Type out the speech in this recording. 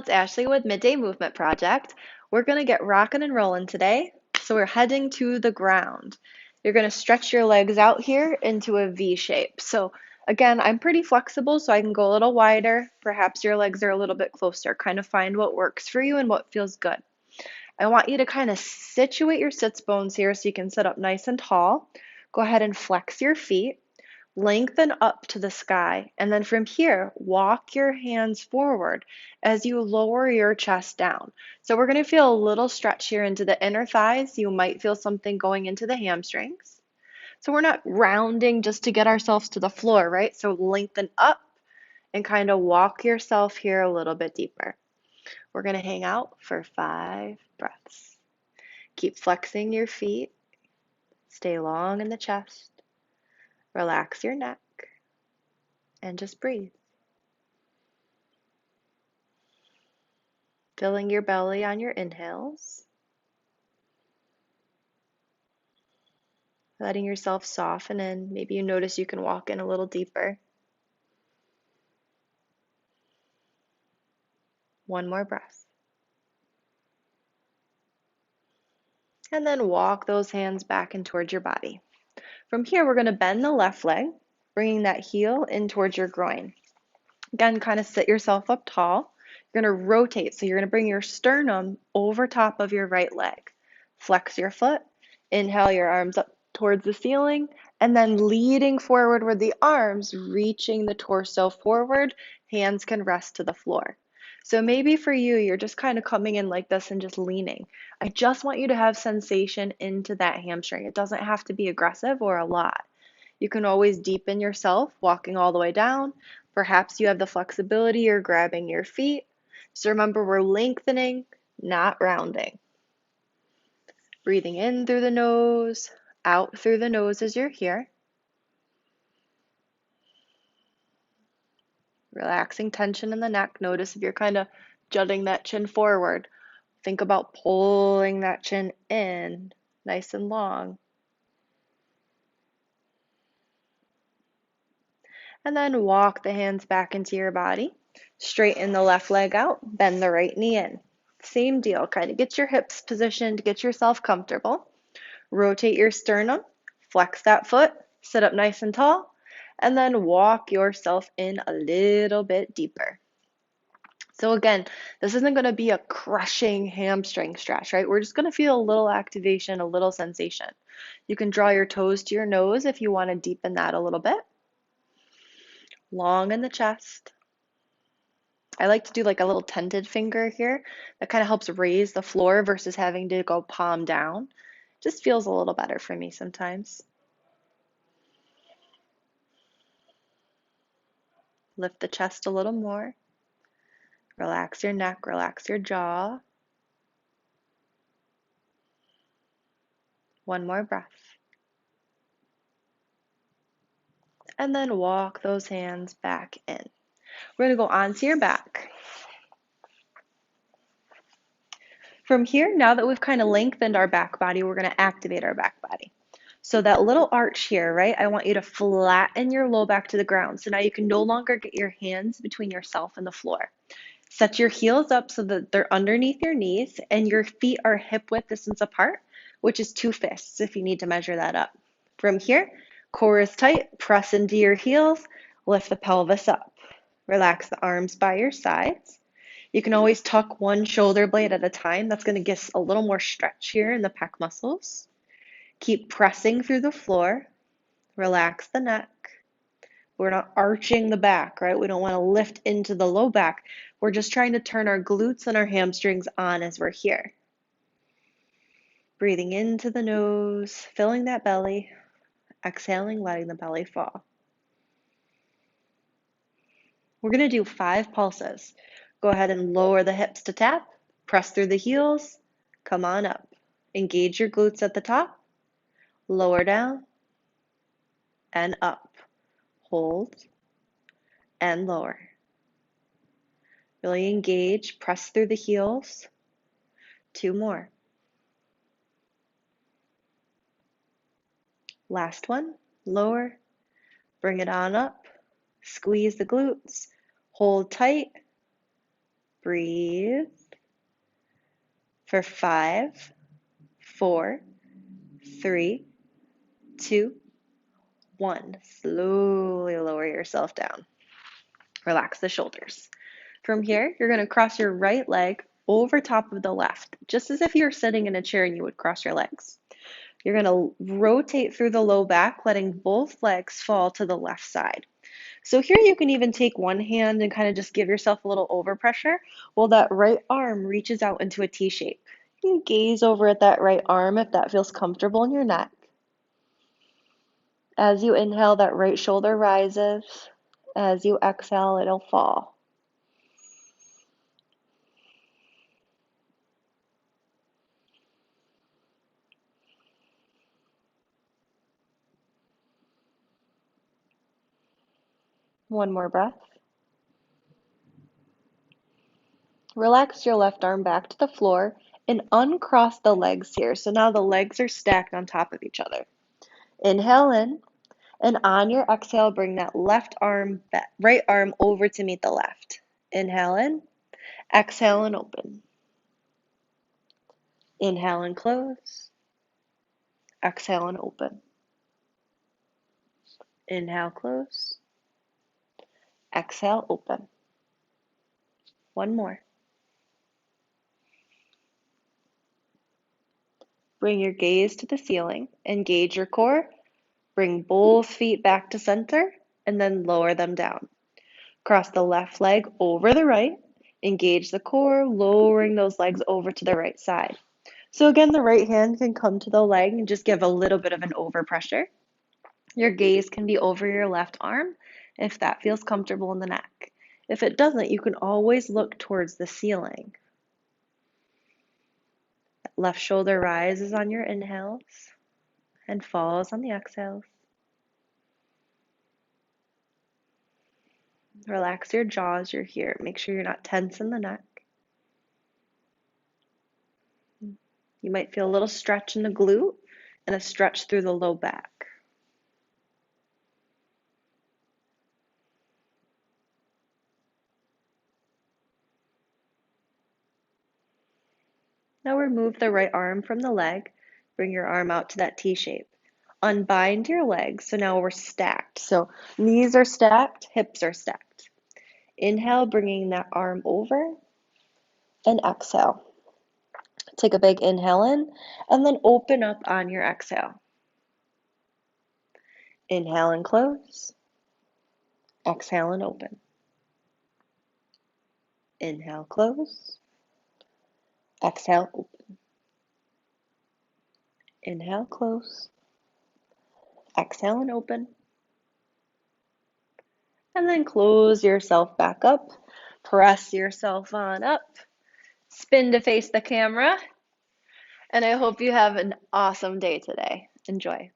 it's Ashley with Midday Movement Project. We're going to get rocking and rolling today. So we're heading to the ground. You're going to stretch your legs out here into a V shape. So again, I'm pretty flexible, so I can go a little wider. Perhaps your legs are a little bit closer. Kind of find what works for you and what feels good. I want you to kind of situate your sits bones here so you can sit up nice and tall. Go ahead and flex your feet. Lengthen up to the sky, and then from here, walk your hands forward as you lower your chest down. So we're going to feel a little stretch here into the inner thighs. You might feel something going into the hamstrings. So we're not rounding just to get ourselves to the floor, right? So lengthen up and kind of walk yourself here a little bit deeper. We're going to hang out for 5 breaths. Keep flexing your feet. Stay long in the chest. Relax your neck. And just breathe. Filling your belly on your inhales. Letting yourself soften in. Maybe you notice you can walk in a little deeper. One more breath. And then walk those hands back in towards your body. From here, we're going to bend the left leg, bringing that heel in towards your groin. Again, kind of sit yourself up tall. You're going to rotate, so you're going to bring your sternum over top of your right leg. Flex your foot. Inhale your arms up towards the ceiling, and then leading forward with the arms, reaching the torso forward. Hands can rest to the floor. So maybe for you, you're just kind of coming in like this and just leaning. I just want you to have sensation into that hamstring. It doesn't have to be aggressive or a lot. You can always deepen yourself, walking all the way down. Perhaps you have the flexibility or grabbing your feet. So remember, we're lengthening, not rounding. Breathing in through the nose, out through the nose as you're here. Relaxing tension in the neck. Notice if you're kind of jutting that chin forward. Think about pulling that chin in, nice and long. And then walk the hands back into your body. Straighten the left leg out, bend the right knee in. Same deal, kind of get your hips positioned, get yourself comfortable. Rotate your sternum, flex that foot, sit up nice and tall, and then walk yourself in a little bit deeper. So again, this isn't going to be a crushing hamstring stretch, right? We're just going to feel a little activation, a little sensation. You can draw your toes to your nose if you want to deepen that a little bit. Long in the chest. I like to do like a little tented finger here. That kind of helps raise the floor versus having to go palm down. Just feels a little better for me sometimes. Lift the chest a little more. Relax your neck, relax your jaw. One more breath. And then walk those hands back in. We're going to go onto your back. From here, now that we've kind of lengthened our back body, we're going to activate our back body. So that little arch here, right? I want you to flatten your low back to the ground. So now you can no longer get your hands between yourself and the floor. Set your heels up so that they're underneath your knees and your feet are hip width distance apart, which is 2 fists if you need to measure that up. From here, core is tight, press into your heels, lift the pelvis up. Relax the arms by your sides. You can always tuck one shoulder blade at a time. That's going to give a little more stretch here in the pec muscles. Keep pressing through the floor. Relax the neck. We're not arching the back, right? We don't want to lift into the low back. We're just trying to turn our glutes and our hamstrings on as we're here. Breathing into the nose, filling that belly. Exhaling, letting the belly fall. We're going to do 5 pulses. Go ahead and lower the hips to tap. Press through the heels. Come on up. Engage your glutes at the top. Lower down and up. Hold and lower. Really engage. Press through the heels. 2 more. Last one. Lower. Bring it on up. Squeeze the glutes. Hold tight. Breathe for 5, 4, 3, 2, 1. Slowly lower yourself down. Relax the shoulders. From here, you're going to cross your right leg over top of the left, just as if you were sitting in a chair and you would cross your legs. You're going to rotate through the low back, letting both legs fall to the left side. So here you can even take one hand and kind of just give yourself a little overpressure while that right arm reaches out into a T shape. You can gaze over at that right arm if that feels comfortable in your neck. As you inhale, that right shoulder rises. As you exhale, it'll fall. One more breath. Relax your left arm back to the floor and uncross the legs here. So now the legs are stacked on top of each other. Inhale in, and on your exhale, bring that right arm over to meet the left. Inhale in, exhale and open. Inhale and close. Exhale and open. Inhale, close. Exhale, open. One more. Bring your gaze to the ceiling. Engage your core. Bring both feet back to center and then lower them down. Cross the left leg over the right. Engage the core, lowering those legs over to the right side. So again, the right hand can come to the leg and just give a little bit of an overpressure. Your gaze can be over your left arm if that feels comfortable in the neck. If it doesn't, you can always look towards the ceiling. Left shoulder rises on your inhales and falls on the exhales. Relax your jaw as you're here. Make sure you're not tense in the neck. You might feel a little stretch in the glute and a stretch through the low back. Now remove the right arm from the leg. Bring your arm out to that T shape. Unbind your legs. So now we're stacked. So knees are stacked, hips are stacked. Inhale, bringing that arm over, and exhale. Take a big inhale in, and then open up on your exhale. Inhale and close. Exhale and open. Inhale, close. Exhale, open. Inhale, close. Exhale and open. And then close yourself back up. Press yourself on up. Spin to face the camera. And I hope you have an awesome day today. Enjoy.